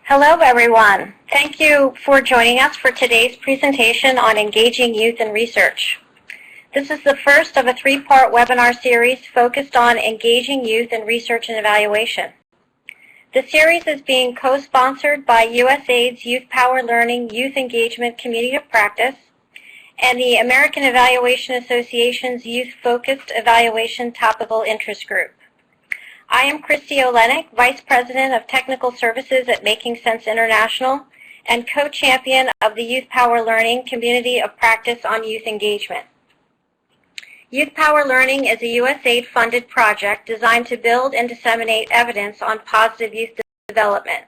Hello, everyone. Thank you for joining us for today's presentation on engaging youth in research. This is the first of a three-part webinar series focused on engaging youth in research and evaluation. The series is being co-sponsored by USAID's YouthPower Learning Youth Engagement Community of Practice and the American Evaluation Association's Youth-Focused Evaluation Topical Interest Group. I am Christy Olenek, Vice President of Technical Services at Making Sense International and co-champion of the YouthPower Learning Community of Practice on Youth Engagement. YouthPower Learning is a USAID-funded project designed to build and disseminate evidence on positive youth development.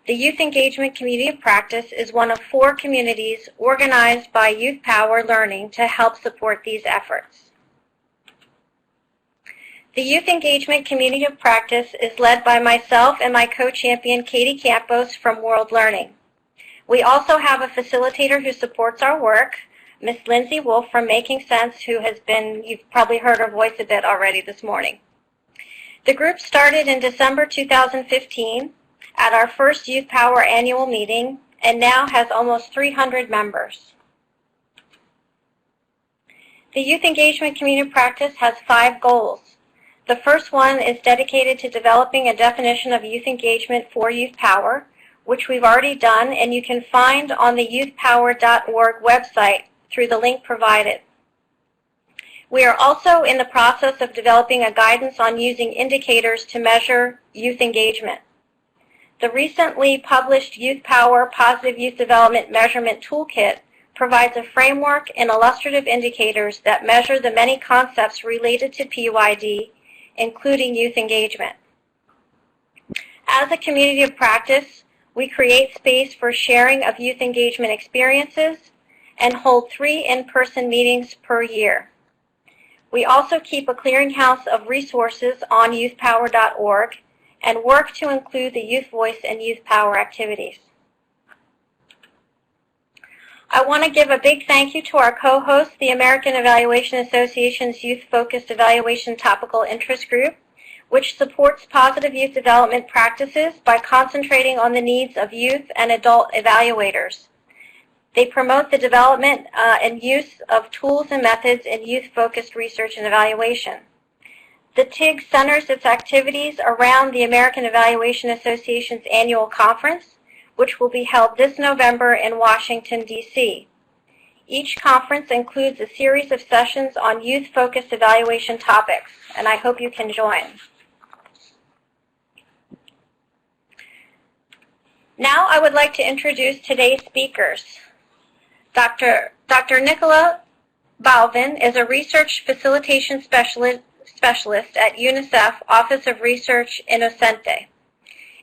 The Youth Engagement Community of Practice is one of 4 communities organized by YouthPower Learning to help support these efforts. The Youth Engagement Community of Practice is led by myself and my co-champion Katie Campos from World Learning. We also have a facilitator who supports our work, Ms. Lindsay Wolf from Making Sense, who has been, you've probably heard her voice a bit already this morning. The group started in December 2015 at our first YouthPower annual meeting and now has almost 300 members. The Youth Engagement Community of Practice has 5 goals. The first one is dedicated to developing a definition of youth engagement for YouthPower, which we've already done, and you can find on the youthpower.org website through the link provided. We are also in the process of developing a guidance on using indicators to measure youth engagement. The recently published YouthPower Positive Youth Development Measurement Toolkit provides a framework and illustrative indicators that measure the many concepts related to PYD, including youth engagement. As a community of practice, we create space for sharing of youth engagement experiences and hold 3 in-person meetings per year. We also keep a clearinghouse of resources on youthpower.org and work to include the youth voice in YouthPower activities. I want to give a big thank you to our co-host, the American Evaluation Association's Youth-Focused Evaluation Topical Interest Group, which supports positive youth development practices by concentrating on the needs of youth and adult evaluators. They promote the development and use of tools and methods in youth-focused research and evaluation. The TIG centers its activities around the American Evaluation Association's annual conference, which will be held this November in Washington, D.C. Each conference includes a series of sessions on youth-focused evaluation topics, and I hope you can join. Now I would like to introduce today's speakers. Dr. Nicola Balvin is a research facilitation specialist at UNICEF Office of Research Innocente.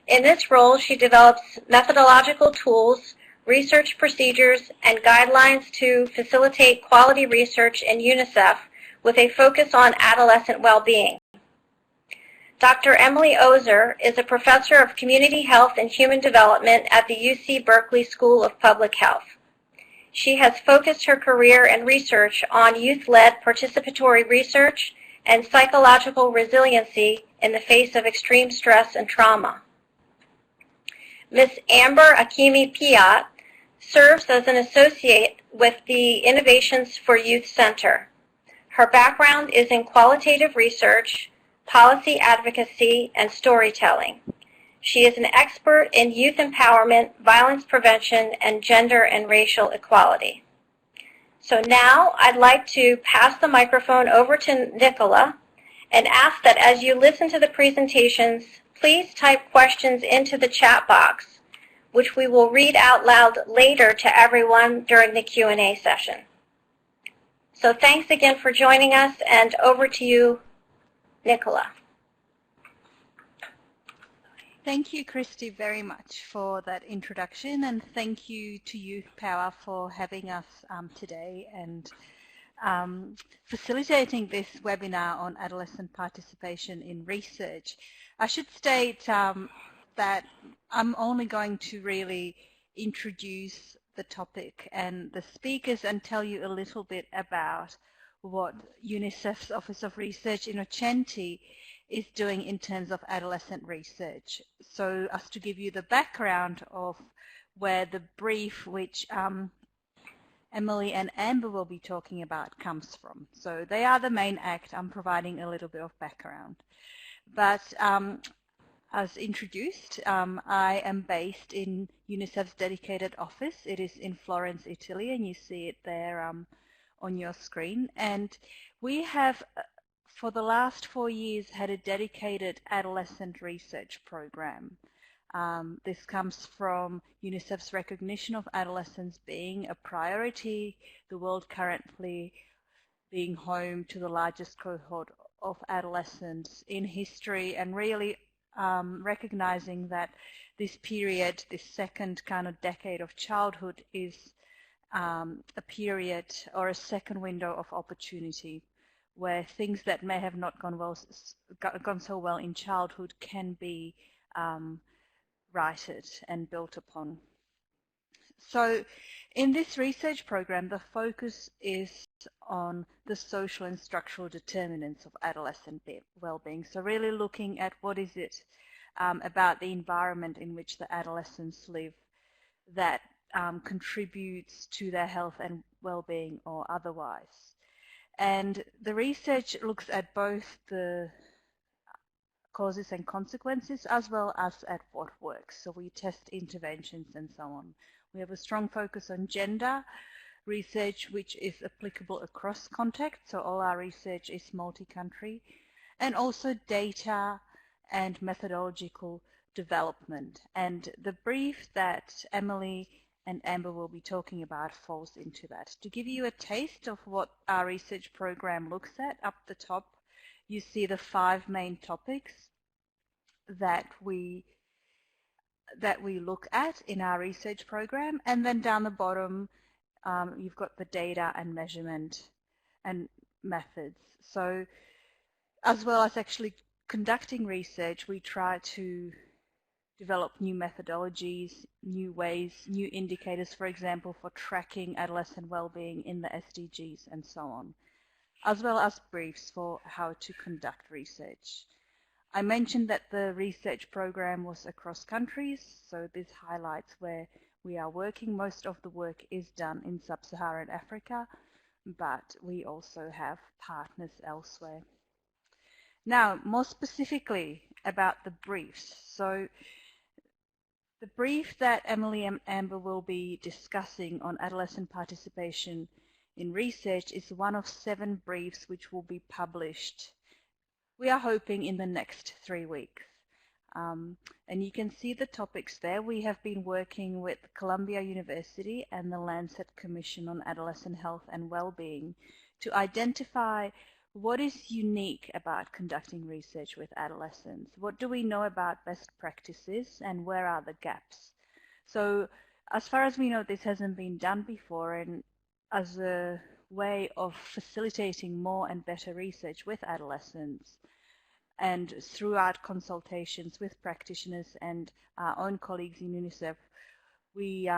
In this role, she develops methodological tools, research procedures, and guidelines to facilitate quality research in UNICEF with a focus on adolescent well-being. Dr. Emily Ozer is a professor of community health and human development at the UC Berkeley School of Public Health. She has focused her career and research on youth-led participatory research and psychological resiliency in the face of extreme stress and trauma. Ms. Akemi Piatt serves as an associate with the Innovations for Youth Center. Her background is in qualitative research, policy advocacy, and storytelling. She is an expert in youth empowerment, violence prevention, and gender and racial equality. So now I'd like to pass the microphone over to Nicola and ask that as you listen to the presentations, please type questions into the chat box, which we will read out loud later to everyone during the Q&A session. So thanks again for joining us, and over to you, Nicola. Thank you, Christy, very much for that introduction, and thank you to YouthPower for having us today and facilitating this webinar on adolescent participation in research. I should state that I'm only going to really introduce the topic and the speakers and tell you a little bit about what UNICEF's Office of Research Innocente is doing in terms of adolescent research. So as to give you the background of where the brief which Emily and Amber will be talking about comes from. So they are the main act. I'm providing a little bit of background. But as introduced, I am based in UNICEF's dedicated office. It is in Florence, Italy, and you see it there on your screen. And we have, for the last 4 years, had a dedicated adolescent research program. This comes from UNICEF's recognition of adolescents being a priority, the world currently being home to the largest cohort of adolescents in history, and really recognizing that this period, this second kind of decade of childhood, is a period or a second window of opportunity where things that may have not gone so well in childhood can be righted and built upon. So in this research program, the focus is on the social and structural determinants of adolescent well-being. So really looking at what is it about the environment in which the adolescents live that contributes to their health and well-being or otherwise. And the research looks at both the causes and consequences as well as at what works. So we test interventions and so on. We have a strong focus on gender research, which is applicable across contexts, so all our research is multi-country, and also data and methodological development. And the brief that Emily and Amber will be talking about falls into that. To give you a taste of what our research program looks at, up the top you see the 5 main topics that we look at in our research program, and then down the bottom you've got the data and measurement and methods. So as well as actually conducting research, we try to develop new methodologies, new ways, new indicators, for example, for tracking adolescent well-being in the SDGs and so on, as well as briefs for how to conduct research. I mentioned that the research program was across countries, so this highlights where we are working. Most of the work is done in sub-Saharan Africa, but we also have partners elsewhere. Now, more specifically about the briefs. So the brief that Emily and Amber will be discussing on adolescent participation in research is one of 7 briefs which will be published, we are hoping, in the next 3 weeks. And you can see the topics there. We have been working with Columbia University and the Lancet Commission on Adolescent Health and Wellbeing to identify what is unique about conducting research with adolescents. What do we know about best practices, and where are the gaps? So as far as we know, this hasn't been done before, and as a way of facilitating more and better research with adolescents, and throughout consultations with practitioners and our own colleagues in UNICEF, we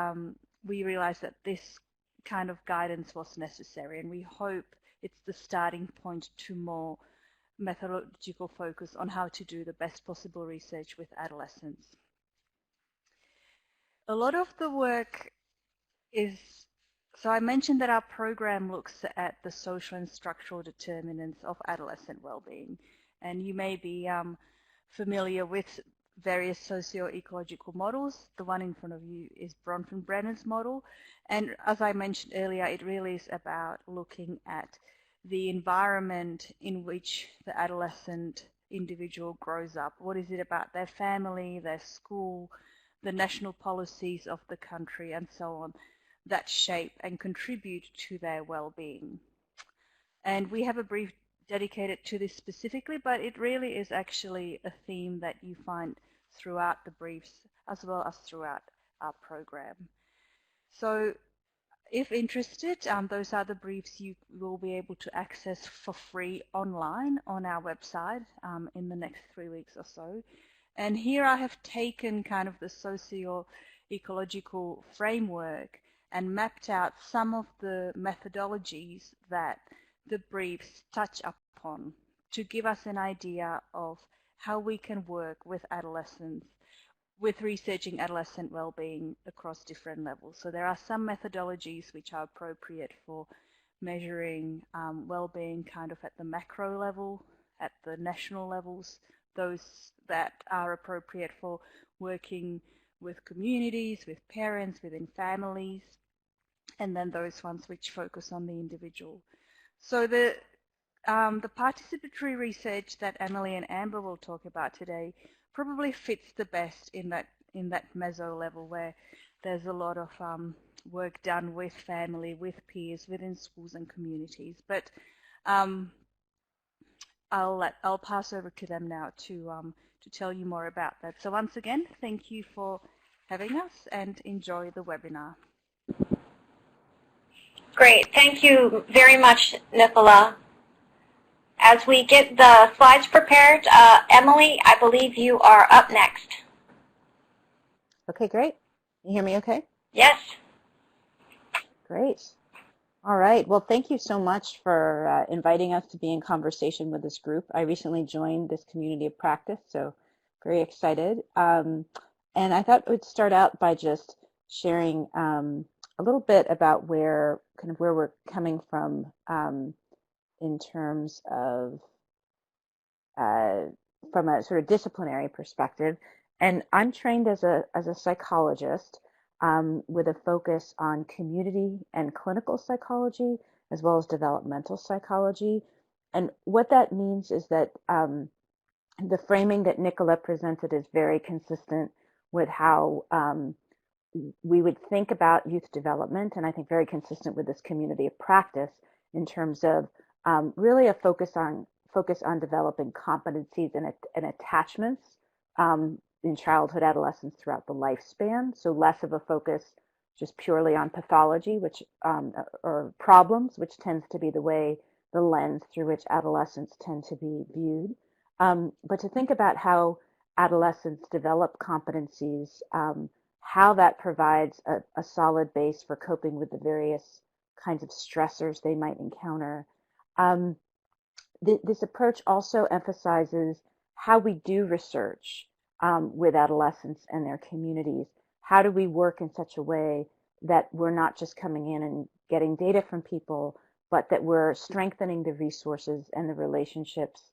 realized that this kind of guidance was necessary, and we hope it's the starting point to more methodological focus on how to do the best possible research with adolescents. A lot of the work is, so I mentioned that our program looks at the social and structural determinants of adolescent well-being, and you may be familiar with various socio-ecological models. The one in front of you is Bronfenbrenner's model, and as I mentioned earlier, it really is about looking at the environment in which the adolescent individual grows up. What is it about their family, their school, the national policies of the country, and so on, that shape and contribute to their well-being. And we have a brief dedicated to this specifically, but it really is actually a theme that you find throughout the briefs as well as throughout our program. So if interested, those are the briefs you will be able to access for free online on our website in the next 3 weeks or so. And here I have taken kind of the socio-ecological framework and mapped out some of the methodologies that the briefs touch upon. to give us an idea of how we can work with adolescents with researching adolescent well-being across different levels. So there are some methodologies which are appropriate for measuring well-being kind of at the macro level, at the national levels, those that are appropriate for working with communities, with parents, within families, and then those ones which focus on the individual. So the participatory research that Emily and Amber will talk about today probably fits the best in that meso level, where there's a lot of work done with family, with peers, within schools and communities. But I'll pass over to them now to tell you more about that. So once again, thank you for having us and enjoy the webinar. Great. Thank you very much, Nicola. As we get the slides prepared, Emily, I believe you are up next. Okay, great. Can you hear me okay? Yes. Great. All right. Well, thank you so much for inviting us to be in conversation with this group. I recently joined this community of practice, so very excited. And I thought I would start out by just sharing a little bit about where we're coming from in terms of from a sort of disciplinary perspective. And I'm trained as a psychologist with a focus on community and clinical psychology, as well as developmental psychology. And what that means is that the framing that Nicola presented is very consistent with how we would think about youth development, and I think very consistent with this community of practice in terms of really a focus on developing competencies and attachments in childhood, adolescence, throughout the lifespan. So less of a focus just purely on pathology, which or problems, which tends to be the lens through which adolescents tend to be viewed. But to think about how adolescents develop competencies, how that provides a solid base for coping with the various kinds of stressors they might encounter. This approach also emphasizes how we do research with adolescents and their communities. How do we work in such a way that we're not just coming in and getting data from people, but that we're strengthening the resources and the relationships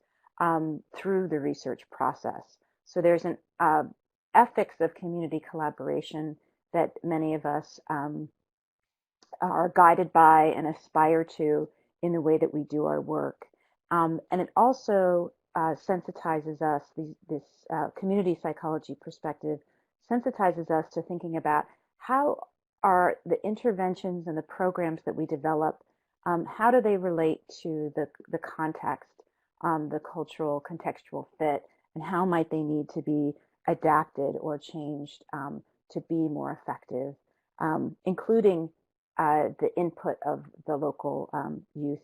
through the research process. So there's an ethics of community collaboration that many of us are guided by and aspire to in the way that we do our work. And it also sensitizes us, this community psychology perspective sensitizes us to thinking about how are the interventions and the programs that we develop, how do they relate to the context, the cultural contextual fit, and how might they need to be adapted or changed to be more effective, including the input of the local youth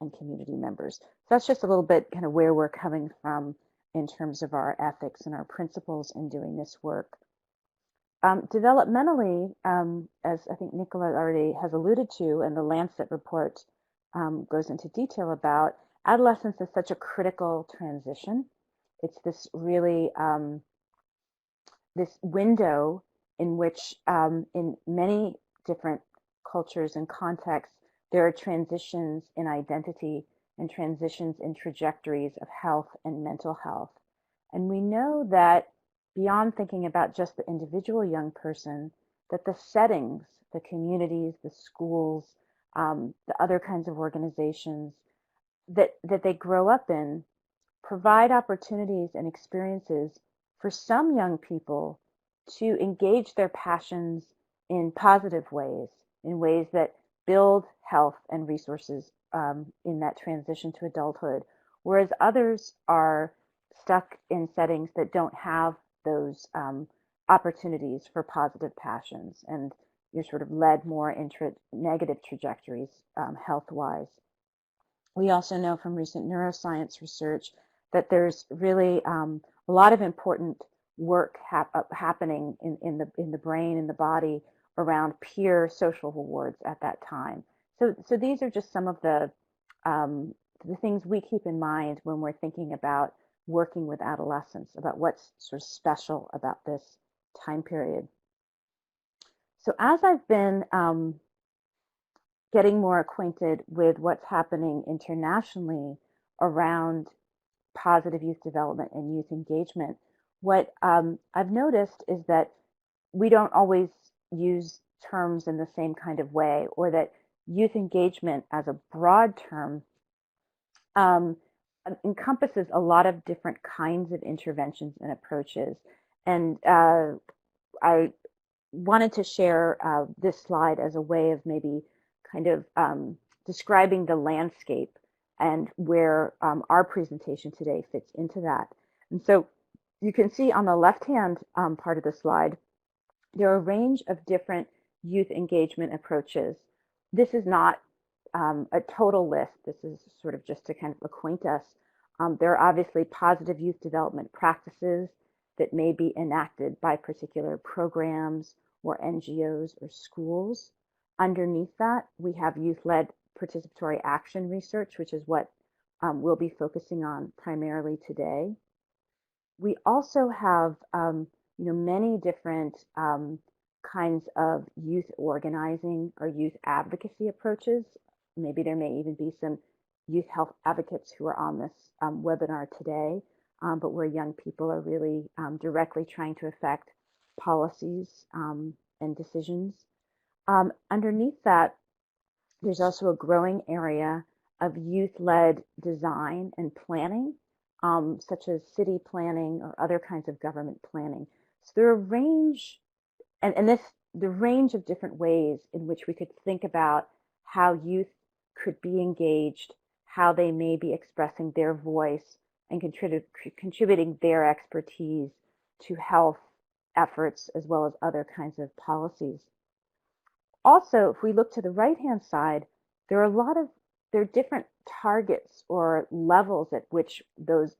and community members. So that's just a little bit kind of where we're coming from in terms of our ethics and our principles in doing this work. Developmentally, as I think Nicola already has alluded to, and the Lancet report goes into detail about, adolescence is such a critical transition. It's this really, this window in which in many different cultures and contexts, there are transitions in identity and transitions in trajectories of health and mental health. And we know that beyond thinking about just the individual young person, that the settings, the communities, the schools, the other kinds of organizations that they grow up in provide opportunities and experiences for some young people to engage their passions in positive ways, in ways that build health and resources in that transition to adulthood, whereas others are stuck in settings that don't have those opportunities for positive passions, and you're sort of led more into negative trajectories health-wise. We also know from recent neuroscience research that there's really a lot of important work happening in the brain, in the body, around peer social rewards at that time. So these are just some of the the things we keep in mind when we're thinking about working with adolescents, about what's sort of special about this time period. So as I've been getting more acquainted with what's happening internationally around positive youth development and youth engagement, what I've noticed is that we don't always use terms in the same kind of way, or that youth engagement as a broad term encompasses a lot of different kinds of interventions and approaches. And I wanted to share this slide as a way of maybe kind of describing the landscape and where our presentation today fits into that. And so you can see on the left-hand part of the slide, there are a range of different youth engagement approaches. This is not a total list. This is sort of just to kind of acquaint us. There are obviously positive youth development practices that may be enacted by particular programs or NGOs or schools. Underneath that, we have youth-led participatory action research, which is what we'll be focusing on primarily today. We also have many different kinds of youth organizing or youth advocacy approaches. Maybe there may even be some youth health advocates who are on this webinar today, but where young people are really directly trying to affect policies and decisions. Underneath that, there's also a growing area of youth-led design and planning, such as city planning or other kinds of government planning. So there are a range, the range of different ways in which we could think about how youth could be engaged, how they may be expressing their voice and contributing their expertise to health efforts as well as other kinds of policies. Also, if we look to the right-hand side, there are different targets or levels at which those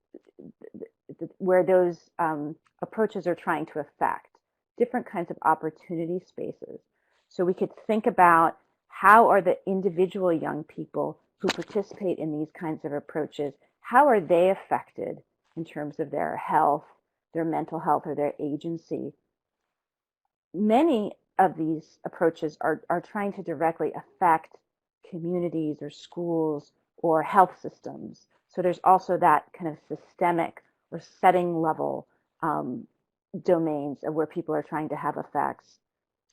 approaches are trying to affect, different kinds of opportunity spaces. So we could think about how are the individual young people who participate in these kinds of approaches, how are they affected in terms of their health, their mental health, or their agency? Many of these approaches are trying to directly affect communities or schools or health systems. So there's also that kind of systemic or setting level domains of where people are trying to have effects,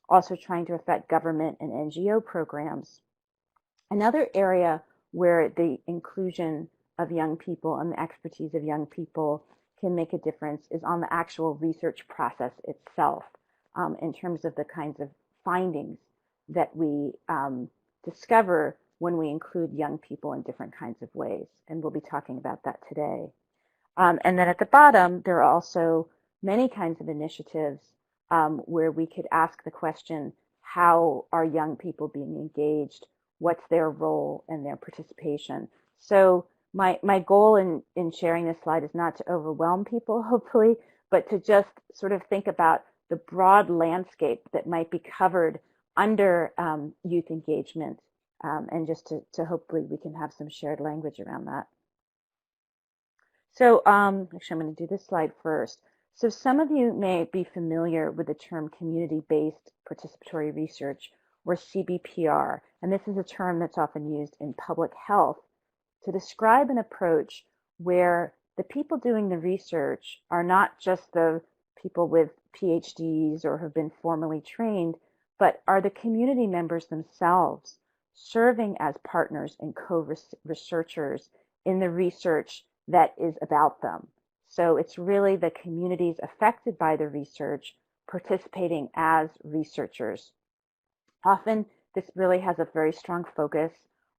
also trying to affect government and NGO programs. Another area where the inclusion of young people and the expertise of young people can make a difference is on the actual research process itself, in terms of the kinds of findings that we discover when we include young people in different kinds of ways. And we'll be talking about that today. And then at the bottom, there are also many kinds of initiatives where we could ask the question, how are young people being engaged? What's their role and their participation? So my goal in sharing this slide is not to overwhelm people, hopefully, but to just sort of think about the broad landscape that might be covered under youth engagement, and just to hopefully we can have some shared language around that. So actually I'm going to do this slide first. So some of you may be familiar with the term community-based participatory research, or CBPR, and this is a term that's often used in public health to describe an approach where the people doing the research are not just the people with PhDs or have been formally trained, but are the community members themselves serving as partners and co-researchers in the research that is about them. So it's really the communities affected by the research participating as researchers. Often this really has a very strong focus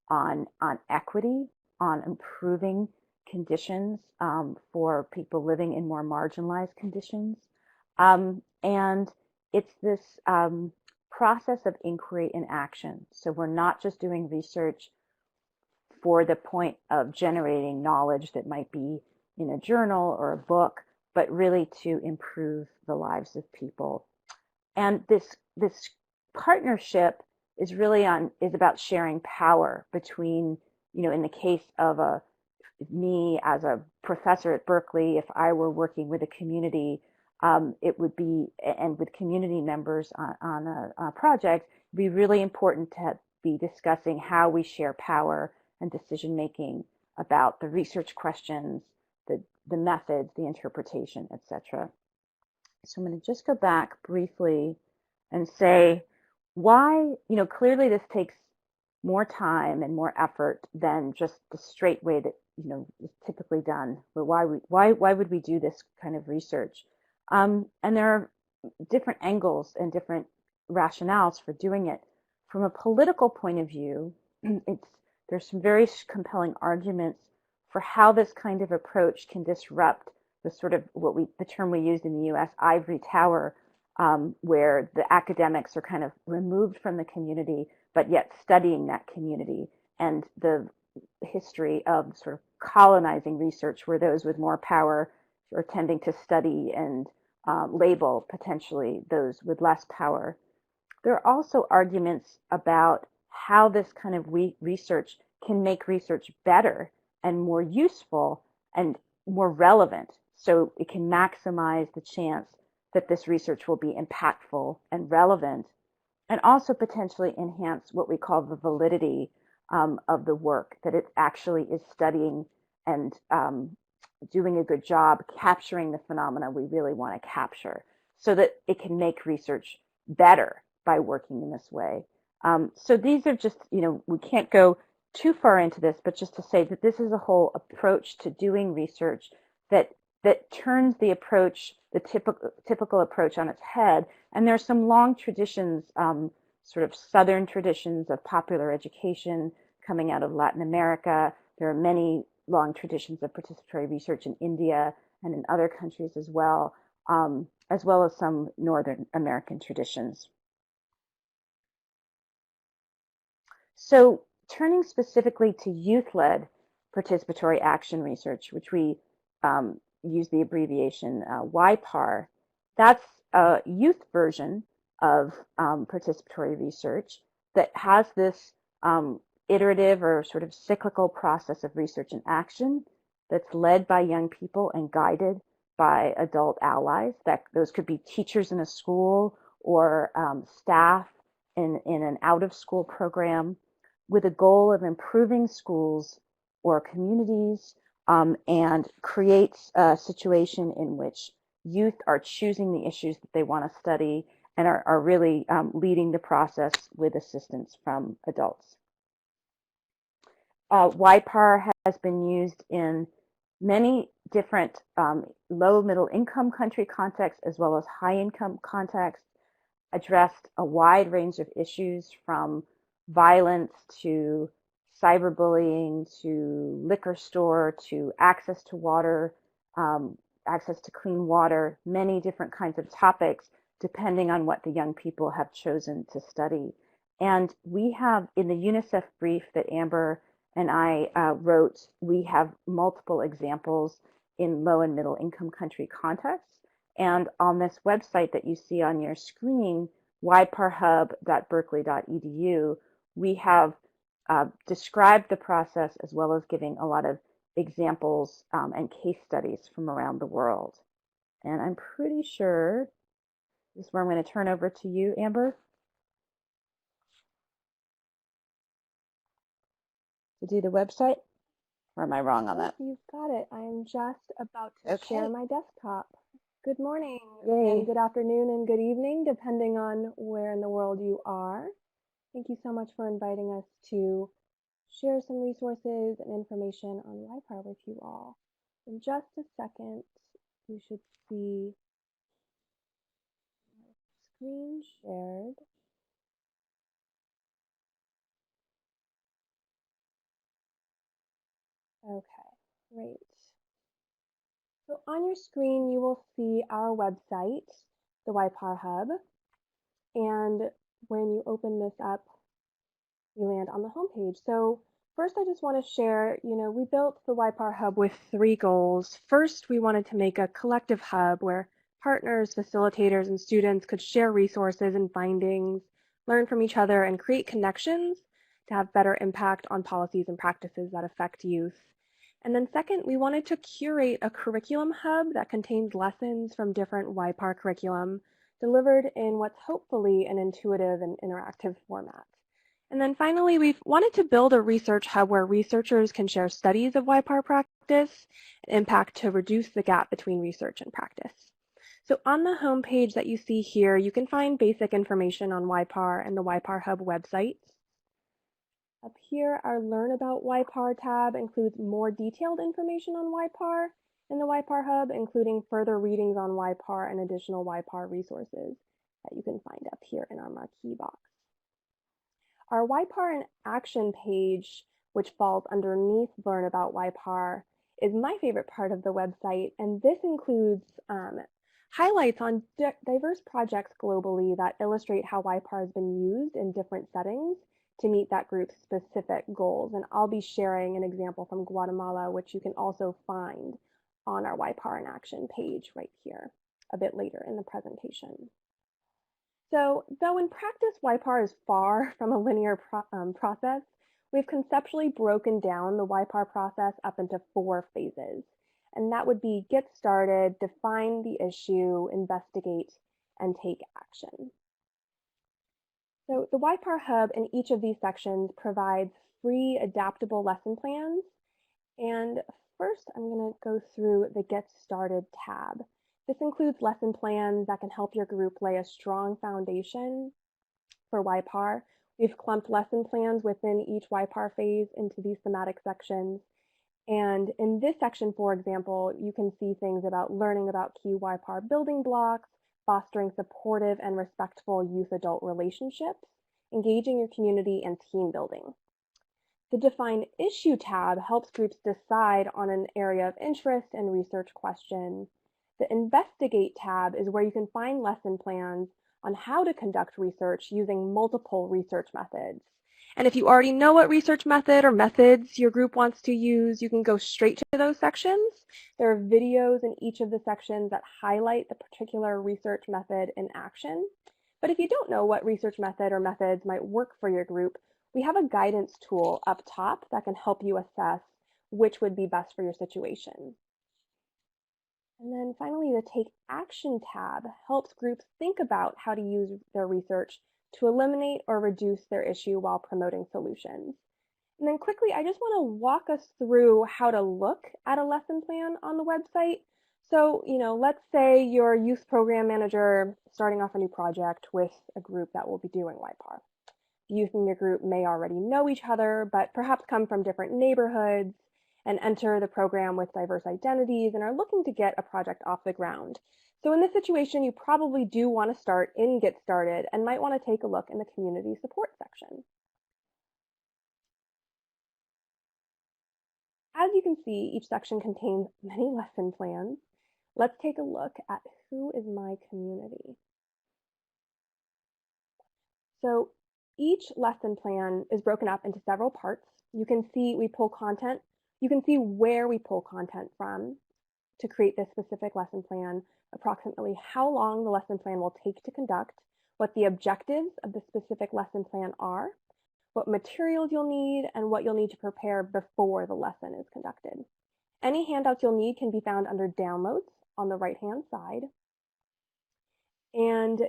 on equity, on improving conditions for people living in more marginalized conditions. And it's this process of inquiry and action. So we're not just doing research for the point of generating knowledge that might be in a journal or a book, but really to improve the lives of people. And this partnership is really is about sharing power between in the case of me as a professor at Berkeley, if I were working with a community, it would be, and with community members on a project, it'd be really important to be discussing how we share power and decision making about the research questions, the methods, the interpretation, etc. So I'm going to just go back briefly and say why, clearly this takes more time and more effort than just the straight way that, is typically done. But why would we do this kind of research? And there are different angles and different rationales for doing it. From a political point of view, there's some very compelling arguments for how this kind of approach can disrupt the sort of the term we used in the U.S., ivory tower, where the academics are kind of removed from the community, but yet studying that community, and the history of sort of colonizing research, where those with more power are tending to study and label potentially those with less power. There are also arguments about how this kind of research can make research better and more useful and more relevant, so it can maximize the chance that this research will be impactful and relevant, and also potentially enhance what we call the validity of the work, that it actually is studying and doing a good job capturing the phenomena we really want to capture, so that it can make research better by working in this way. So these are just, we can't go too far into this, but just to say that this is a whole approach to doing research that turns the approach, the typical approach, on its head. And there are some long traditions, sort of Southern traditions of popular education coming out of Latin America. There are many long traditions of participatory research in India and in other countries as well as some Northern American traditions. So turning specifically to youth-led participatory action research, which we use the abbreviation YPAR, that's a youth version of participatory research that has this iterative or sort of cyclical process of research and action that's led by young people and guided by adult allies. Those could be teachers in a school or staff in an out-of-school program, with a goal of improving schools or communities, and creates a situation in which youth are choosing the issues that they want to study and are really leading the process with assistance from adults. YPAR has been used in many different low middle income country contexts as well as high income contexts, addressed a wide range of issues from violence to cyberbullying to liquor store to access to water, access to clean water, many different kinds of topics depending on what the young people have chosen to study. And we have, in the UNICEF brief that Amber and I wrote, we have multiple examples in low and middle income country contexts. And on this website that you see on your screen, yparhub.berkeley.edu, we have described the process as well as giving a lot of examples and case studies from around the world. And I'm pretty sure this is where I'm going to turn over to you, Amber, to do the website. Or am I wrong on that? You've got it. I'm just about to share my desktop. Good morning, Yay. and good afternoon, and good evening, depending on where in the world you are. Thank you so much for inviting us to share some resources and information on YPAR with you all. In just a second, you should see my screen shared. Okay, great. So on your screen, you will see our website, the YPAR Hub, and when you open this up, you land on the homepage. So first, I just want to share, we built the YPAR Hub with 3 goals. First, we wanted to make a collective hub where partners, facilitators, and students could share resources and findings, learn from each other, and create connections to have better impact on policies and practices that affect youth. And then second, we wanted to curate a curriculum hub that contains lessons from different YPAR curriculum delivered in what's hopefully an intuitive and interactive format. And then finally, we've wanted to build a research hub where researchers can share studies of YPAR practice and impact to reduce the gap between research and practice. So on the home page that you see here, you can find basic information on YPAR and the YPAR Hub website. Up here, our Learn About YPAR tab includes more detailed information on YPAR and the YPAR Hub, including further readings on YPAR and additional YPAR resources that you can find up here in our marquee box. Our YPAR in Action page, which falls underneath Learn About YPAR, is my favorite part of the website, and this includes highlights on diverse projects globally that illustrate how YPAR has been used in different settings to meet that group's specific goals. And I'll be sharing an example from Guatemala, which you can also find on our YPAR in Action page right here a bit later in the presentation. So though in practice YPAR is far from a linear process, we've conceptually broken down the YPAR process up into 4 phases. And that would be get started, define the issue, investigate, and take action. So the YPAR Hub in each of these sections provides free adaptable lesson plans. And first, I'm going to go through the Get Started tab. This includes lesson plans that can help your group lay a strong foundation for YPAR. We've clumped lesson plans within each YPAR phase into these thematic sections. And in this section, for example, you can see things about learning about key YPAR building blocks, fostering supportive and respectful youth-adult relationships, engaging your community, and team building. The Define Issue tab helps groups decide on an area of interest and research question. The Investigate tab is where you can find lesson plans on how to conduct research using multiple research methods. And if you already know what research method or methods your group wants to use, you can go straight to those sections. There are videos in each of the sections that highlight the particular research method in action. But if you don't know what research method or methods might work for your group, we have a guidance tool up top that can help you assess which would be best for your situation. And then finally, the Take Action tab helps groups think about how to use their research to eliminate or reduce their issue while promoting solutions. And then quickly, I just want to walk us through how to look at a lesson plan on the website. So, let's say you're a youth program manager starting off a new project with a group that will be doing YPAR. Youth in your group may already know each other, but perhaps come from different neighborhoods and enter the program with diverse identities and are looking to get a project off the ground. So in this situation, you probably do want to start in Get Started and might want to take a look in the Community Support section. As you can see, each section contains many lesson plans. Let's take a look at who is my community. So each lesson plan is broken up into several parts. You can see we pull content. You can see where we pull content from to create this specific lesson plan, approximately how long the lesson plan will take to conduct, what the objectives of the specific lesson plan are, what materials you'll need, and what you'll need to prepare before the lesson is conducted. Any handouts you'll need can be found under Downloads on the right-hand side. And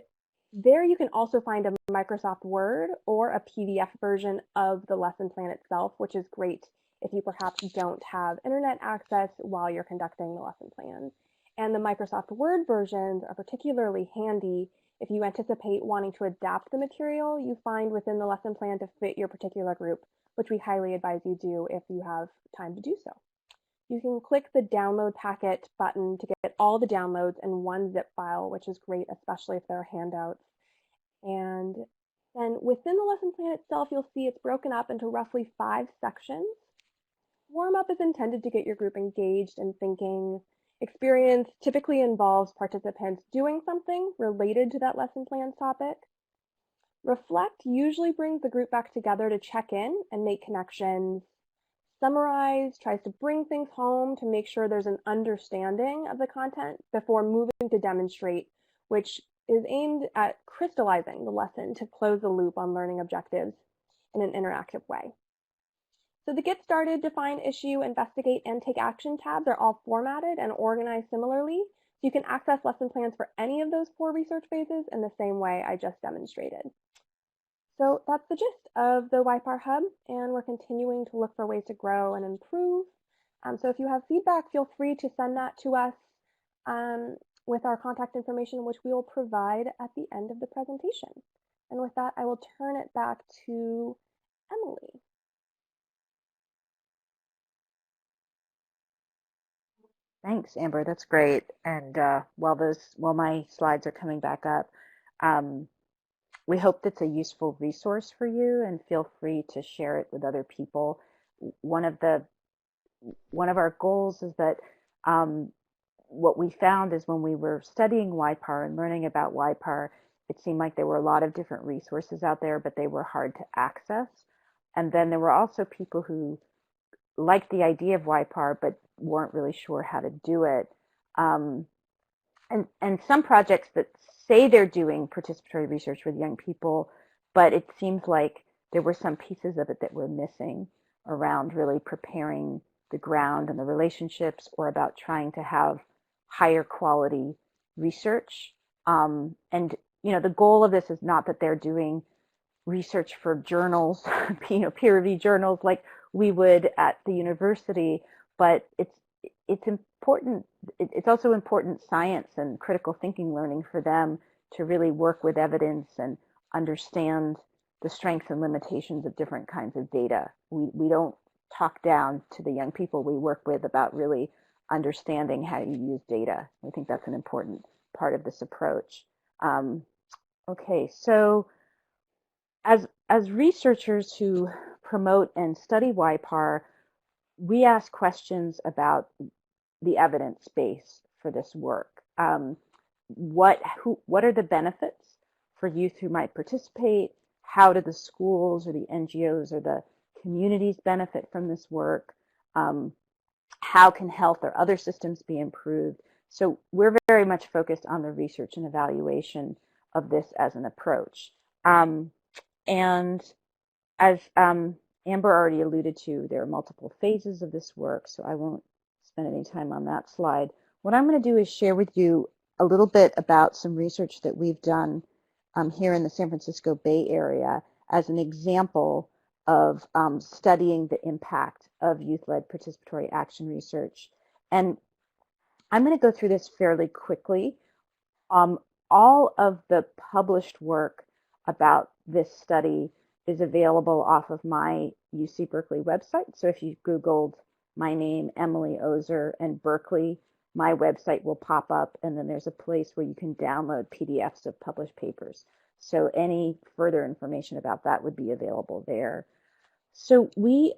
there you can also find a Microsoft Word or a PDF version of the lesson plan itself, which is great if you perhaps don't have internet access while you're conducting the lesson plan. And the Microsoft Word versions are particularly handy if you anticipate wanting to adapt the material you find within the lesson plan to fit your particular group, which we highly advise you do if you have time to do so. You can click the Download Packet button to get all the downloads in one zip file, which is great, especially if there are handouts. And then within the lesson plan itself, you'll see it's broken up into roughly 5 sections. Warm-up is intended to get your group engaged and thinking. Experience typically involves participants doing something related to that lesson plan's topic. Reflect usually brings the group back together to check in and make connections. Summarize tries to bring things home to make sure there's an understanding of the content before moving to Demonstrate, which is aimed at crystallizing the lesson to close the loop on learning objectives. in an interactive way. So the Get Started, Define, Issue, Investigate, and Take Action tabs are all formatted and organized similarly. So you can access lesson plans for any of those 4 research phases in the same way I just demonstrated. So that's the gist of the YPAR Hub, and we're continuing to look for ways to grow and improve. So if you have feedback, feel free to send that to us with our contact information, which we will provide at the end of the presentation. And with that, I will turn it back to Emily. Thanks, Amber. That's great. And while my slides are coming back up, we hope that's a useful resource for you, and feel free to share it with other people. One of our goals is that what we found is when we were studying YPAR and learning about YPAR, it seemed like there were a lot of different resources out there, but they were hard to access. And then there were also people who liked the idea of YPAR, but weren't really sure how to do it. And some projects that say they're doing participatory research with young people, but it seems like there were some pieces of it that were missing around really preparing the ground and the relationships, or about trying to have higher quality research. And the goal of this is not that they're doing research for journals, peer-reviewed journals like we would at the university, but it's important. It's also important science and critical thinking learning for them to really work with evidence and understand the strengths and limitations of different kinds of data. We don't talk down to the young people we work with about really understanding how you use data. We think that's an important part of this approach. Okay, so as researchers who promote and study YPAR, we ask questions about the evidence base for this work. What are the benefits for youth who might participate? How do the schools or the NGOs or the communities benefit from this work? How can health or other systems be improved? So we're very much focused on the research and evaluation of this as an approach. And as Amber already alluded to, there are multiple phases of this work, so I won't spend any time on that slide. What I'm going to do is share with you a little bit about some research that we've done here in the San Francisco Bay Area as an example of studying the impact of youth-led participatory action research. And I'm going to go through this fairly quickly. All of the published work about this study is available off of my UC Berkeley website. So if you Googled my name, Emily Ozer, and Berkeley, my website will pop up, and then there's a place where you can download PDFs of published papers. So any further information about that would be available there. So we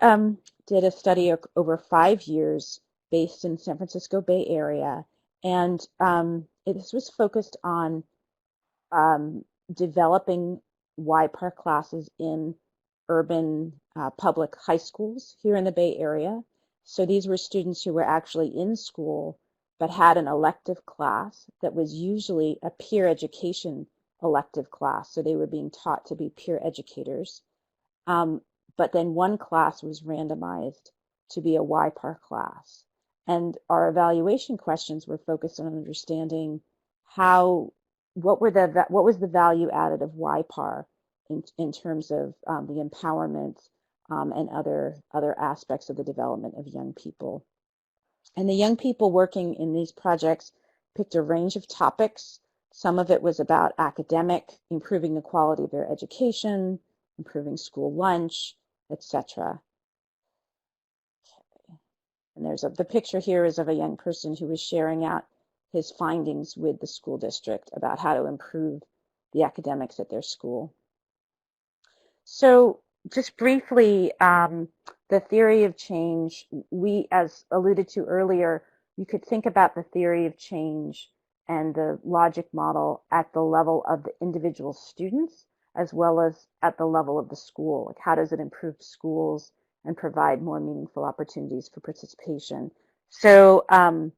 did a study over 5 years based in San Francisco Bay Area, and this was focused on developing YPAR classes in urban public high schools here in the Bay Area. So these were students who were actually in school but had an elective class that was usually a peer education elective class. So they were being taught to be peer educators. But then one class was randomized to be a YPAR class. And our evaluation questions were focused on understanding what was the value added of YPAR in terms of the empowerment and other aspects of the development of young people. And the young people working in these projects picked a range of topics. Some of it was about academic, improving the quality of their education, improving school lunch, etc. Okay. And the picture here is of a young person who was sharing out his findings with the school district about how to improve the academics at their school. So just briefly, the theory of change, as alluded to earlier, you could think about the theory of change and the logic model at the level of the individual students as well as at the level of the school. Like, how does it improve schools and provide more meaningful opportunities for participation? So some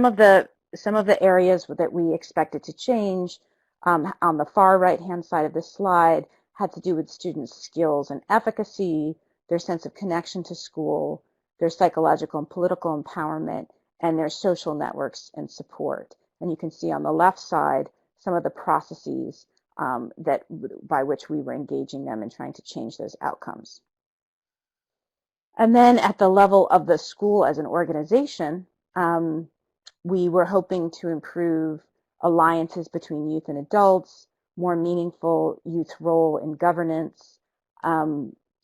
of the areas that we expected to change on the far right-hand side of the slide, had to do with students' skills and efficacy, their sense of connection to school, their psychological and political empowerment, and their social networks and support. And you can see on the left side some of the processes by which we were engaging them in trying to change those outcomes. And then at the level of the school as an organization, we were hoping to improve alliances between youth and adults, more meaningful youth role in governance,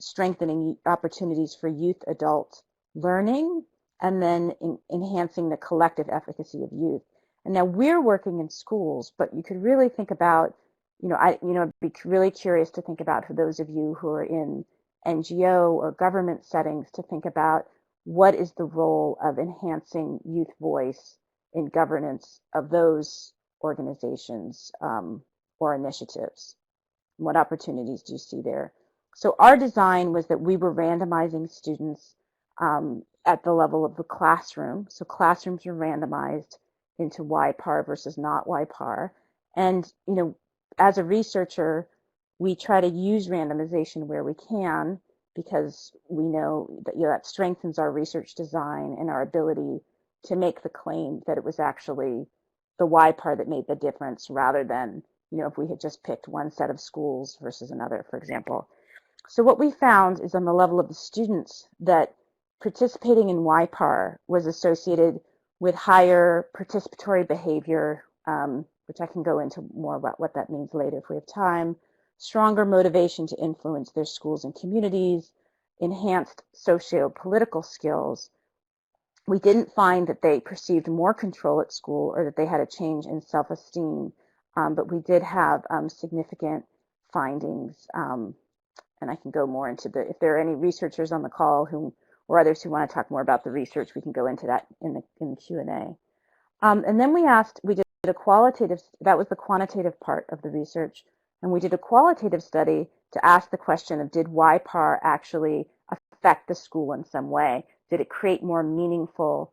strengthening opportunities for youth-adult learning, and then enhancing the collective efficacy of youth. And now we're working in schools, but you could really think about, I'd be really curious to think about, for those of you who are in NGO or government settings, to think about what is the role of enhancing youth voice in governance of those organizations or initiatives. What opportunities do you see there? So our design was that we were randomizing students at the level of the classroom. So classrooms are randomized into YPAR versus not YPAR. And, as a researcher, we try to use randomization where we can, because we know that that strengthens our research design and our ability to make the claim that it was actually the YPAR that made the difference, rather than, if we had just picked one set of schools versus another, for example. So what we found is, on the level of the students, that participating in YPAR was associated with higher participatory behavior, which I can go into more about what that means later if we have time, stronger motivation to influence their schools and communities, enhanced socio-political skills. We didn't find that they perceived more control at school or that they had a change in self-esteem, but we did have significant findings, and I can go more into if there are any researchers on the call or others who want to talk more about the research, we can go into that in the Q&A. And then we did a qualitative, that was the quantitative part of the research, and we did a qualitative study to ask the question of, did YPAR actually affect the school in some way? Did it create more meaningful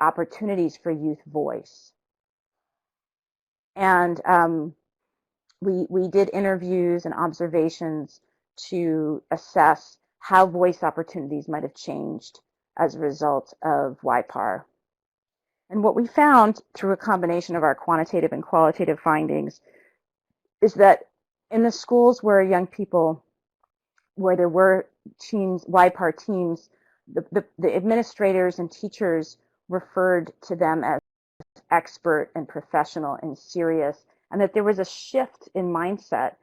opportunities for youth voice? And we did interviews and observations to assess how voice opportunities might have changed as a result of YPAR. And what we found through a combination of our quantitative and qualitative findings is that in the schools where there were teams, YPAR teams, the administrators and teachers referred to them as expert and professional and serious, and that there was a shift in mindset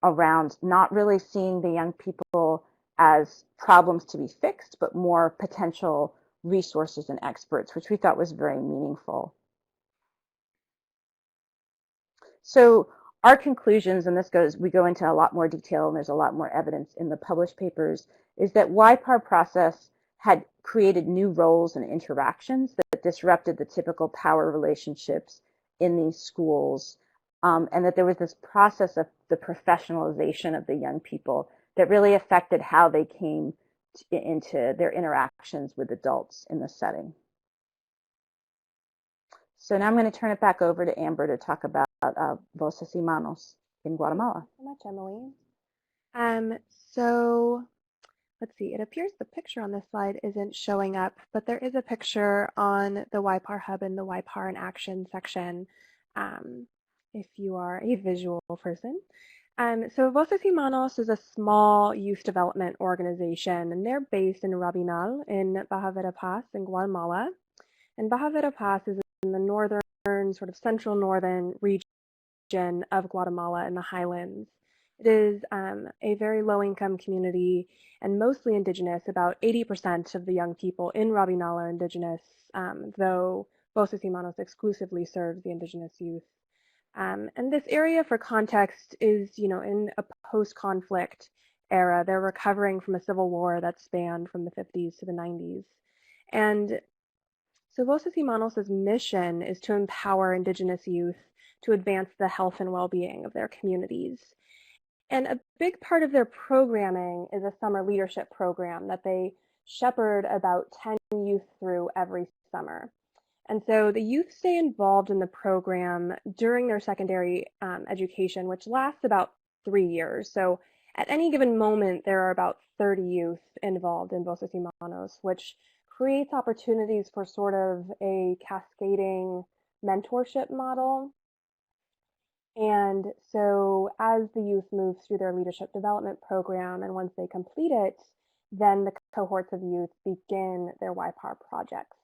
around not really seeing the young people as problems to be fixed, but more potential resources and experts, which we thought was very meaningful. So our conclusions, and we go into a lot more detail, and there's a lot more evidence in the published papers, is that YPAR process had created new roles and interactions that disrupted the typical power relationships in these schools, and that there was this process of the professionalization of the young people that really affected how they came into their interactions with adults in the setting. So now I'm going to turn it back over to Amber to talk about Voces y Manos in Guatemala. Thank you so much, Emily. So let's see, it appears the picture on this slide isn't showing up, but there is a picture on the YPAR Hub in the YPAR in Action section, if you are a visual person. So Voces y Manos is a small youth development organization, and they're based in Rabinal in Baja Verapaz in Guatemala. And Baja Verapaz is in the northern, sort of central northern region of Guatemala in the highlands. It is a very low-income community and mostly indigenous. About 80% of the young people in Rabinal are indigenous, though Voces y Manos exclusively serves the indigenous youth. And this area, for context, is, in a post-conflict era. They're recovering from a civil war that spanned from the 50s to the 90s. And so Voces y Manos' mission is to empower indigenous youth to advance the health and well-being of their communities. And a big part of their programming is a summer leadership program that they shepherd about 10 youth through every summer. And so the youth stay involved in the program during their secondary education, which lasts about 3 years. So At any given moment, there are about 30 youth involved in Voces y Manos, which creates opportunities for sort of a cascading mentorship model. And so as the youth move through their leadership development program, and once they complete it, then the cohorts of youth begin their YPAR projects.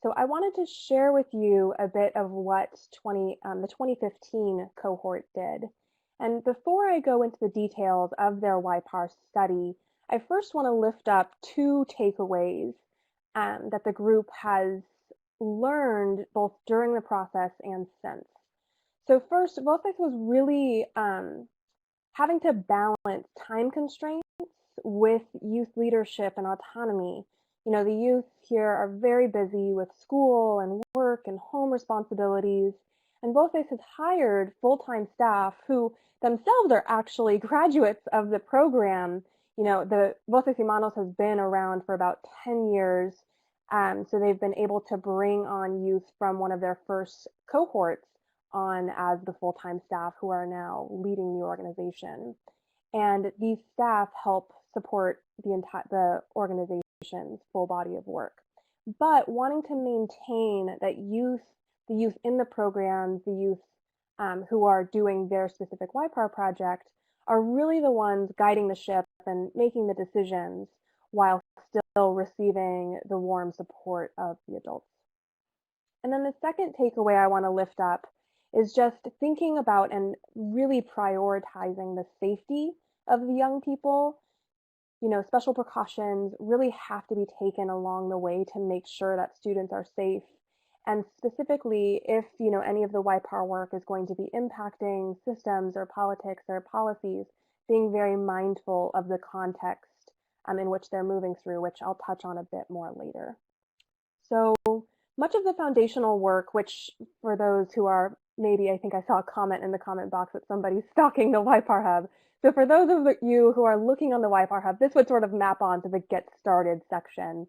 So I wanted to share with you a bit of what the 2015 cohort did. And before I go into the details of their YPAR study, I first want to lift up two takeaways that the group has learned both during the process and since. So first, Voces was really having to balance time constraints with youth leadership and autonomy. You know, the youth here are very busy with school and work and home responsibilities, and Voces has hired full-time staff who themselves are actually graduates of the program. You know, the Voces y Manos has been around for about 10 years, so they've been able to bring on youth from one of their first cohorts on as the full-time staff who are now leading the organization. And these staff help support the organization's full body of work. But wanting to maintain that the youth in the programs, the youth who are doing their specific YPAR project are really the ones guiding the ship and making the decisions while still receiving the warm support of the adults. And then the second takeaway I want to lift up is just thinking about and really prioritizing the safety of the young people. You know, special precautions really have to be taken along the way to make sure that students are safe. And specifically, if, you know, any of the YPAR work is going to be impacting systems or politics or policies, being very mindful of the context in which they're moving through, which I'll touch on a bit more later. So much of the foundational work, which for those who are maybe, I think I saw a comment in the comment box that somebody's stalking the YPAR Hub. So for those of you who are looking on the YPAR Hub, this would sort of map onto the Get Started section.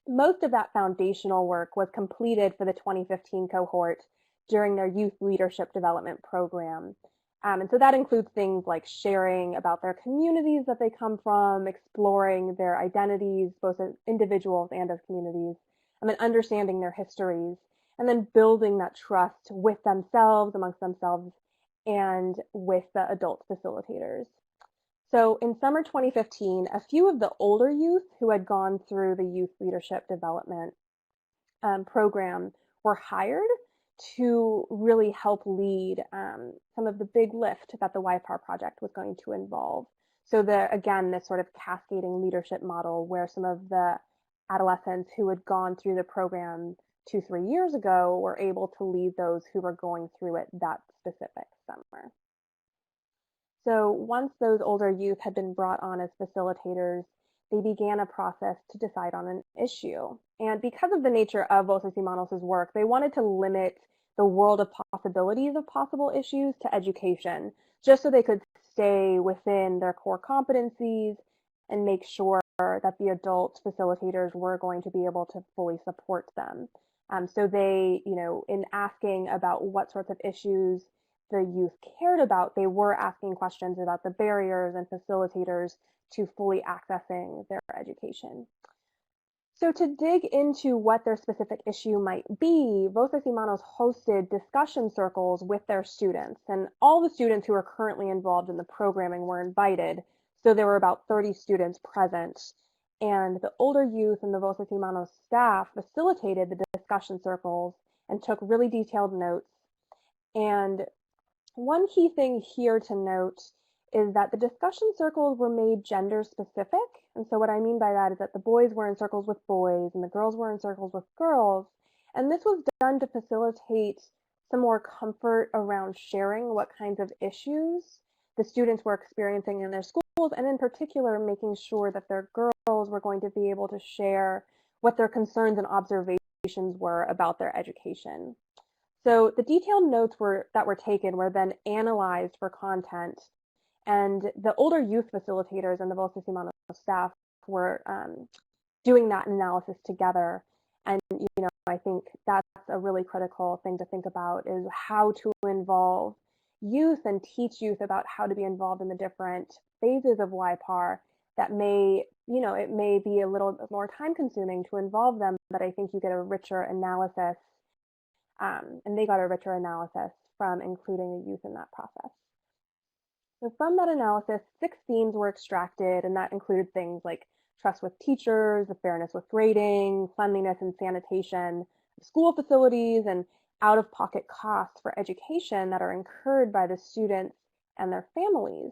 Most of that foundational work was completed for the 2015 cohort during their youth leadership development program. And so that includes things like sharing about their communities that they come from, exploring their identities, both as individuals and as communities, and then understanding their histories, and then building that trust with themselves, amongst themselves, and with the adult facilitators. So in summer 2015, a few of the older youth who had gone through the youth leadership development program were hired to really help lead some of the big lift that the YPAR project was going to involve. So again, this sort of cascading leadership model where some of the adolescents who had gone through the program 2-3 years ago were able to lead those who were going through it that specific summer. So once those older youth had been brought on as facilitators, they began a process to decide on an issue. And because of the nature of Voces y Manos' work, they wanted to limit the world of possibilities of possible issues to education, just so they could stay within their core competencies and make sure that the adult facilitators were going to be able to fully support them. So they, you know, in asking about what sorts of issues the youth cared about, they were asking questions about the barriers and facilitators to fully accessing their education. So to dig into what their specific issue might be, Voces y Manos hosted discussion circles with their students, and all the students who are currently involved in the programming were invited. So there were about 30 students present, and the older youth and the Voces y Manos staff facilitated the discussion circles and took really detailed notes. And one key thing here to note is that the discussion circles were made gender specific. And so what I mean by that is that the boys were in circles with boys and the girls were in circles with girls. And this was done to facilitate some more comfort around sharing what kinds of issues the students were experiencing in their schools, and in particular, making sure that their girls were going to be able to share what their concerns and observations were about their education. So the detailed notes that were taken were then analyzed for content, and the older youth facilitators and the Voces y Manos staff were doing that analysis together. And, you know, I think that's a really critical thing to think about, is how to involve youth and teach youth about how to be involved in the different phases of YPAR that may, it may be a little bit more time consuming to involve them, but I think you get a richer analysis, and they got a richer analysis from including the youth in that process. So from that analysis, 6 themes were extracted, and that included things like trust with teachers, the fairness with grading, cleanliness and sanitation of school facilities, and out-of-pocket costs for education that are incurred by the students and their families.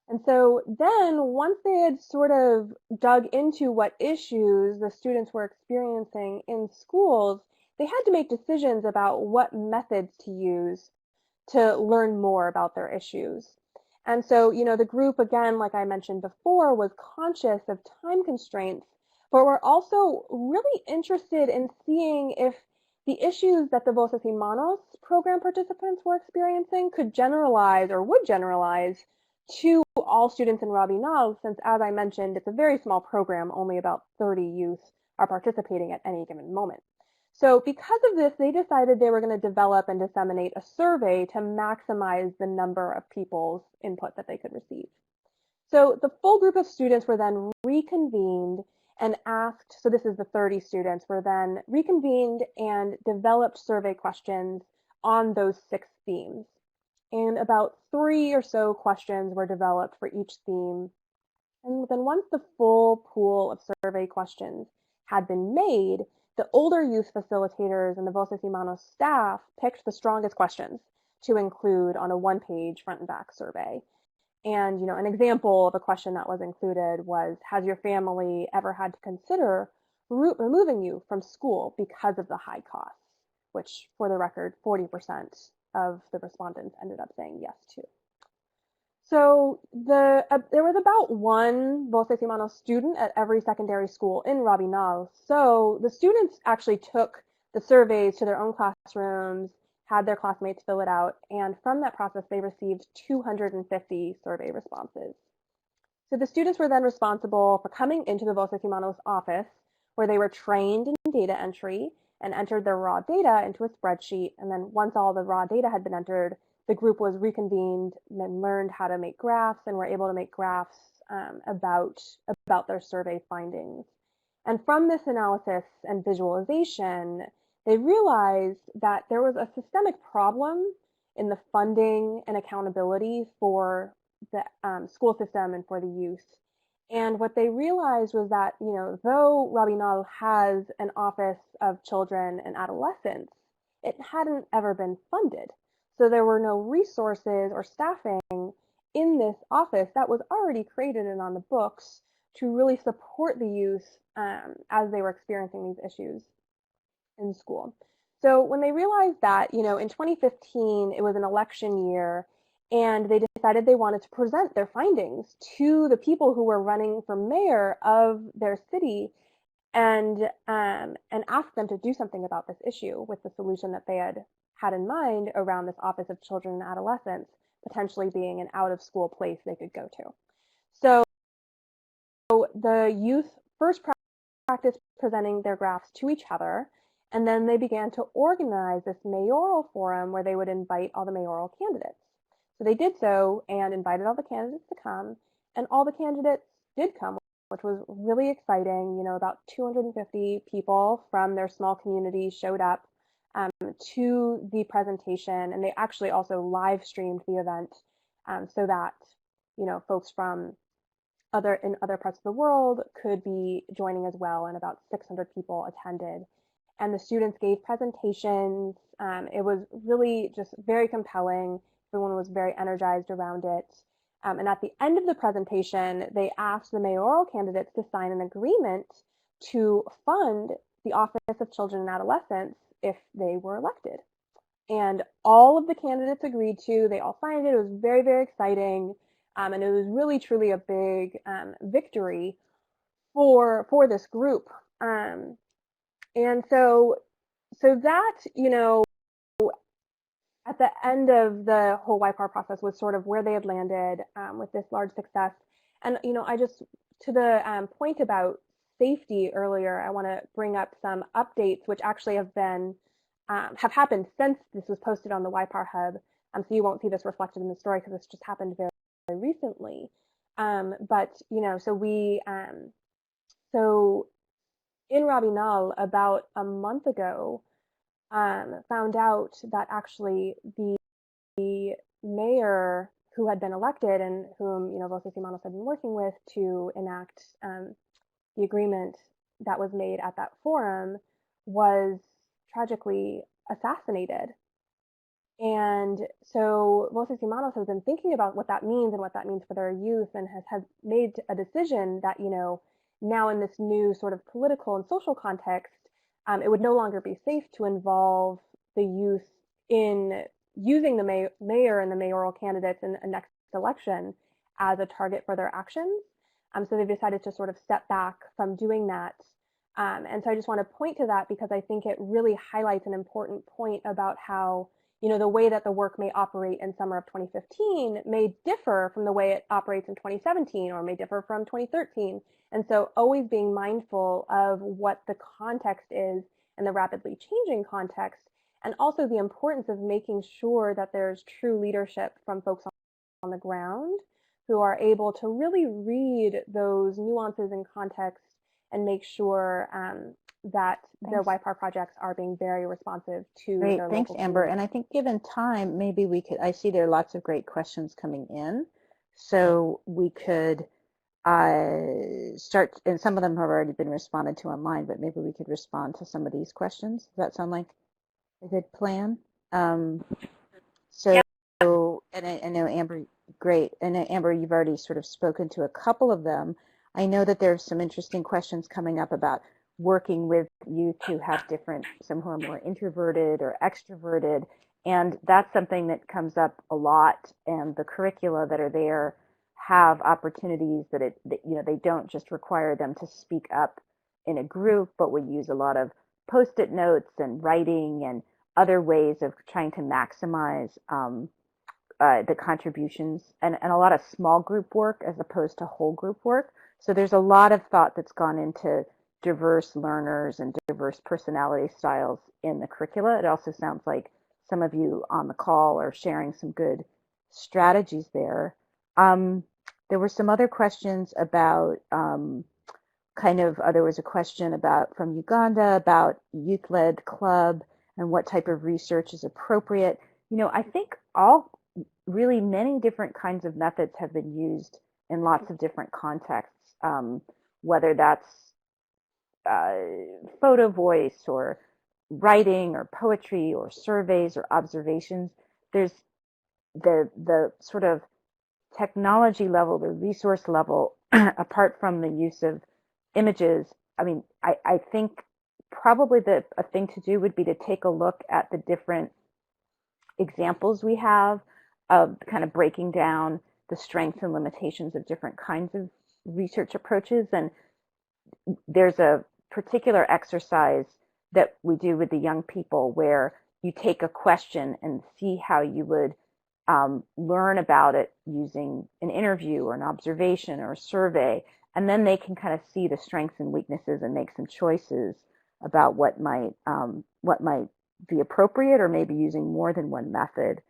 And so then once they had sort of dug into what issues the students were experiencing in schools, they had to make decisions about what methods to use to learn more about their issues. And so, the group, again, like I mentioned before, was conscious of time constraints, but were also really interested in seeing if the issues that the Voces y Manos program participants were experiencing could generalize or would generalize to all students in Rabinal, since, as I mentioned, it's a very small program, only about 30 youth are participating at any given moment. So because of this, they decided they were going to develop and disseminate a survey to maximize the number of people's input that they could receive. So the full group of students were then reconvened and asked, so this is the 30 students, were then reconvened and developed survey questions on those 6 themes. And about 3 or so questions were developed for each theme. And then once the full pool of survey questions had been made, the older youth facilitators and the Voces y Manos staff picked the strongest questions to include on a 1-page front and back survey. And, an example of a question that was included was, has your family ever had to consider removing you from school because of the high costs? Which, for the record, 40% of the respondents ended up saying yes to. So there was about 1 Voces y Manos student at every secondary school in Rabinal. So the students actually took the surveys to their own classrooms, had their classmates fill it out, and from that process, they received 250 survey responses. So the students were then responsible for coming into the Voces y Manos office, where they were trained in data entry and entered their raw data into a spreadsheet. And then once all the raw data had been entered, the group was reconvened and learned how to make graphs and were able to make graphs about their survey findings. And from this analysis and visualization, they realized that there was a systemic problem in the funding and accountability for the school system and for the youth. And what they realized was that, though Rabinal has an office of children and adolescents, it hadn't ever been funded. So there were no resources or staffing in this office that was already created and on the books to really support the youth as they were experiencing these issues in school. So when they realized that, in 2015, it was an election year, and they decided they wanted to present their findings to the people who were running for mayor of their city and ask them to do something about this issue with the solution that they had in mind around this Office of Children and Adolescents potentially being an out-of-school place they could go to. So the youth first practiced presenting their graphs to each other, and then they began to organize this mayoral forum where they would invite all the mayoral candidates. So they did so and invited all the candidates to come, and all the candidates did come, which was really exciting. About 250 people from their small community showed up to the presentation, and they actually also live streamed the event so that folks from other parts of the world could be joining as well, and about 600 people attended. And the students gave presentations. It was really just very compelling. Everyone was very energized around it. And at the end of the presentation, they asked the mayoral candidates to sign an agreement to fund the Office of Children and Adolescents if they were elected. And all of the candidates agreed to. They all signed it. It was very, very exciting. And it was really, truly a big victory for this group. And so that, at the end of the whole YPAR process was sort of where they had landed with this large success. And, I just, to the point about safety earlier, I want to bring up some updates which actually have happened since this was posted on the YPAR Hub. So you won't see this reflected in the story because this just happened very, very recently. But, so in Rabinal about a month ago, found out that actually the mayor who had been elected and whom, Voces Humanos had been working with to enact the agreement that was made at that forum was tragically assassinated. And so Voces Humanos has been thinking about what that means and what that means for their youth, and has made a decision that, now in this new sort of political and social context, it would no longer be safe to involve the youth in using the mayor and the mayoral candidates in a next election as a target for their actions. So they've decided to sort of step back from doing that. And so I just want to point to that because I think it really highlights an important point about how, the way that the work may operate in summer of 2015 may differ from the way it operates in 2017 or may differ from 2013. And so always being mindful of what the context is and the rapidly changing context, and also the importance of making sure that there's true leadership from folks on the ground who are able to really read those nuances and context and make sure that the YPAR projects are being very responsive to Great, their thanks, local Amber. community. And I think given time, maybe we could, I see there are lots of great questions coming in. So we could start, and some of them have already been responded to online, but maybe we could respond to some of these questions. Does that sound like a good plan? Yep. And I know Amber, great. And Amber, you've already sort of spoken to a couple of them. I know that there's some interesting questions coming up about working with youth who have some who are more introverted or extroverted. And that's something that comes up a lot. And the curricula that are there have opportunities that they don't just require them to speak up in a group, but we use a lot of Post-it notes and writing and other ways of trying to maximize the contributions, and a lot of small group work as opposed to whole group work. So there's a lot of thought that's gone into diverse learners and diverse personality styles in the curricula. It also sounds like some of you on the call are sharing some good strategies there. There were some other questions about there was a question from Uganda about youth-led club and what type of research is appropriate. I think many different kinds of methods have been used in lots of different contexts, whether that's photo voice or writing or poetry or surveys or observations. There's the sort of technology level, the resource level, apart from the use of images. I think probably a thing to do would be to take a look at the different examples we have of kind of breaking down the strengths and limitations of different kinds of research approaches. And there's a particular exercise that we do with the young people where you take a question and see how you would learn about it using an interview or an observation or a survey, and then they can kind of see the strengths and weaknesses and make some choices about what might be appropriate, or maybe using more than one method.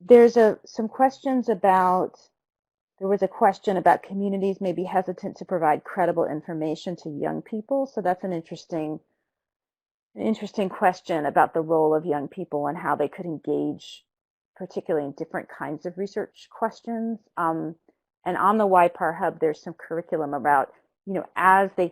There's some questions about. There was a question about communities may be hesitant to provide credible information to young people. So that's an interesting question about the role of young people and how they could engage, particularly in different kinds of research questions. And on the YPAR Hub, there's some curriculum about, as the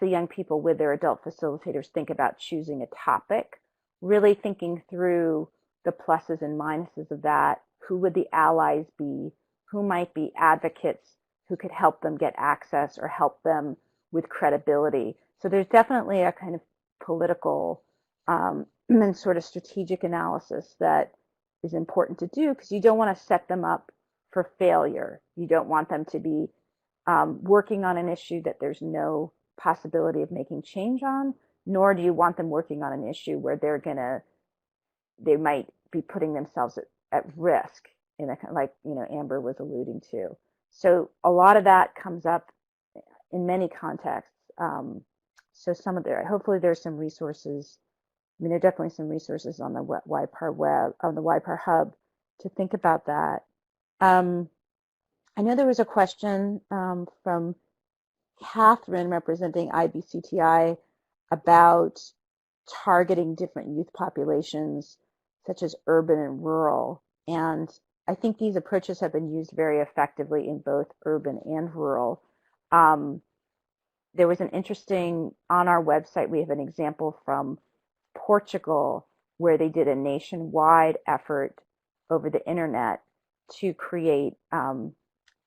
young people with their adult facilitators think about choosing a topic, really thinking through the pluses and minuses of that. Who would the allies be? Who might be advocates who could help them get access or help them with credibility? So there's definitely a kind of political and sort of strategic analysis that is important to do, because you don't want to set them up for failure. You don't want them to be working on an issue that there's no possibility of making change on, nor do you want them working on an issue where they might be putting themselves at risk, like Amber was alluding to. So a lot of that comes up in many contexts. So hopefully there's some resources. I mean, there are definitely some resources on the YPAR web, on the YPAR hub to think about that. I know there was a question from Catherine representing IBCTI about targeting different youth populations, such as urban and rural. And I think these approaches have been used very effectively in both urban and rural. There was an interesting, on our website, we have an example from Portugal where they did a nationwide effort over the internet to create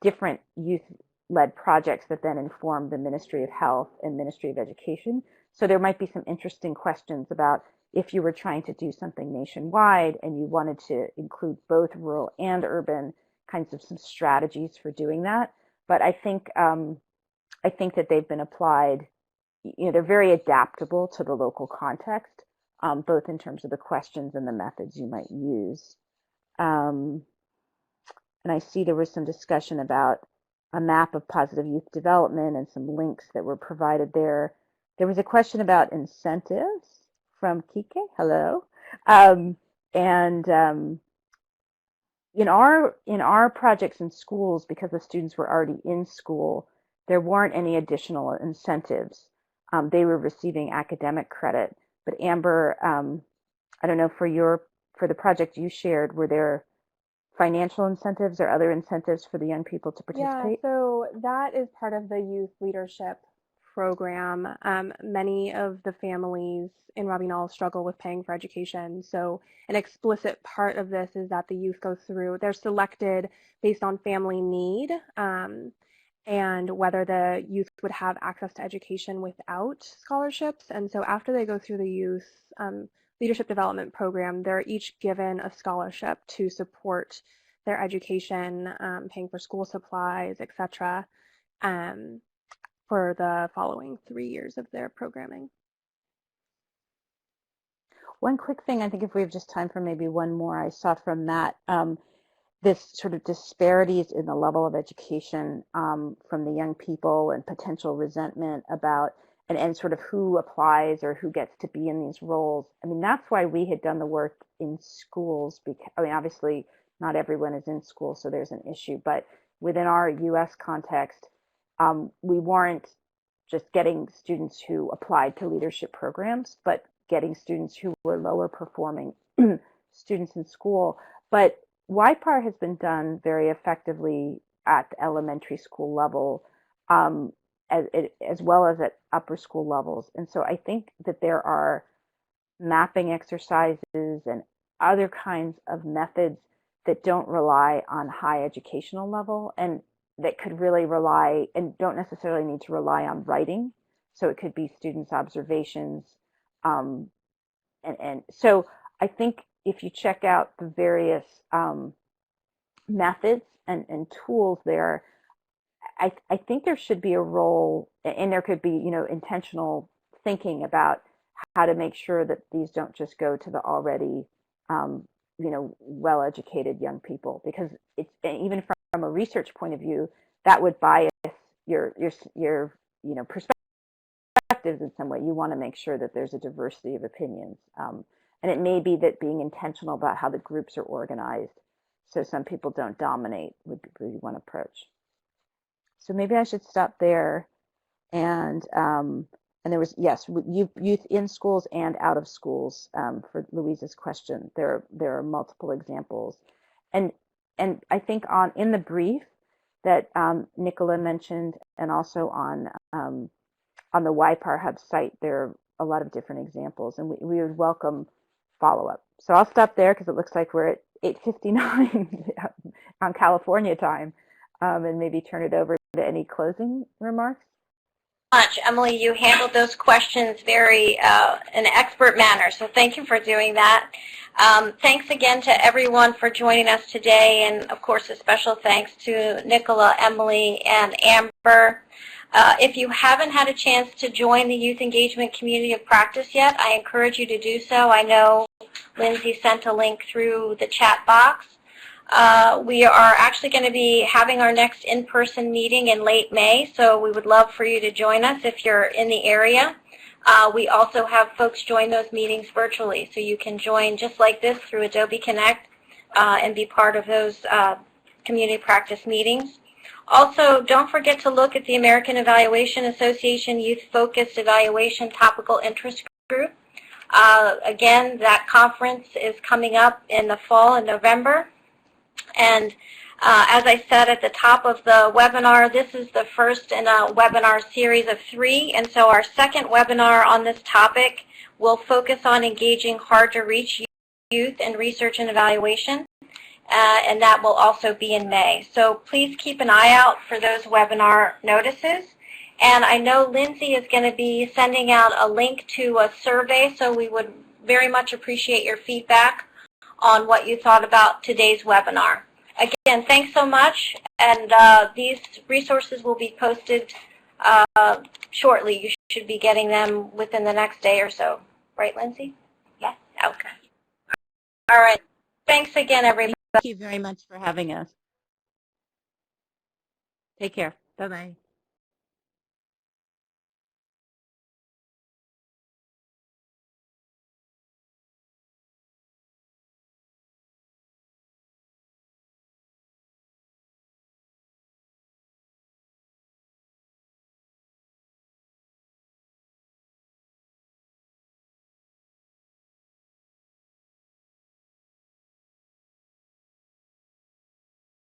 different youth-led projects that then inform the Ministry of Health and Ministry of Education. So there might be some interesting questions about if you were trying to do something nationwide and you wanted to include both rural and urban, kinds of some strategies for doing that. But I think that they've been applied. They're very adaptable to the local context, both in terms of the questions and the methods you might use. And I see there was some discussion about a map of positive youth development and some links that were provided there. There was a question about incentives from Kike. Hello. In our projects in schools, because the students were already in school, there weren't any additional incentives. They were receiving academic credit. But Amber, I don't know, for the project you shared, were there financial incentives or other incentives for the young people to participate? Yeah, so that is part of the youth leadership program. Many of the families in Robinal struggle with paying for education. So an explicit part of this is that the youth go through, they're selected based on family need and whether the youth would have access to education without scholarships. And so after they go through the youth leadership development program, they're each given a scholarship to support their education, paying for school supplies, etc., for the following 3 years of their programming. One quick thing, I think if we have just time for maybe one more, I saw from Matt, this sort of disparities in the level of education from the young people and potential resentment about and sort of who applies or who gets to be in these roles. I mean, that's why we had done the work in schools, because, I mean, obviously not everyone is in school, so there's an issue, but within our US context, we weren't just getting students who applied to leadership programs, but getting students who were lower performing students in school. But YPAR has been done very effectively at the elementary school level, as well as at upper school levels. And so I think that there are mapping exercises and other kinds of methods that don't rely on high educational level and that could really rely and don't necessarily need to rely on writing. So it could be students' observations. And so I think if you check out the various methods and tools there, I think there should be a role, and there could be, intentional thinking about how to make sure that these don't just go to the already, well-educated young people, because it's, even from a research point of view, that would bias your perspectives in some way. You want to make sure that there's a diversity of opinions, and it may be that being intentional about how the groups are organized, so some people don't dominate, would be one approach. So maybe I should stop there. And there was, yes, youth in schools and out of schools, for Louise's question. There are multiple examples. And I think in the brief that Nicola mentioned, and also on the YPAR Hub site, there are a lot of different examples, and we would welcome follow-up. So I'll stop there because it looks like we're at 8:59 on California time, and maybe turn it over to any closing remarks. Much, Emily, you handled those questions very in an expert manner, so thank you for doing that. Thanks again to everyone for joining us today, and of course a special thanks to Nicola, Emily, and Amber. If you haven't had a chance to join the Youth Engagement Community of Practice yet, I encourage you to do so. I know Lindsay sent a link through the chat box. We are actually going to be having our next in-person meeting in late May, so we would love for you to join us if you're in the area. We also have folks join those meetings virtually, so you can join just like this through Adobe Connect and be part of those community practice meetings. Also, don't forget to look at the American Evaluation Association Youth Focused Evaluation Topical Interest Group. Again, that conference is coming up in the fall in November. And as I said at the top of the webinar, this is the first in a webinar series of 3. And so our second webinar on this topic will focus on engaging hard-to-reach youth in research and evaluation. And that will also be in May. So please keep an eye out for those webinar notices. And I know Lindsay is going to be sending out a link to a survey, so we would very much appreciate your feedback on what you thought about today's webinar. Again, thanks so much, and these resources will be posted shortly. You should be getting them within the next day or so. Right, Lindsay? Yes? Okay. All right. Thanks again, everybody. Thank you very much for having us. Take care. Bye-bye.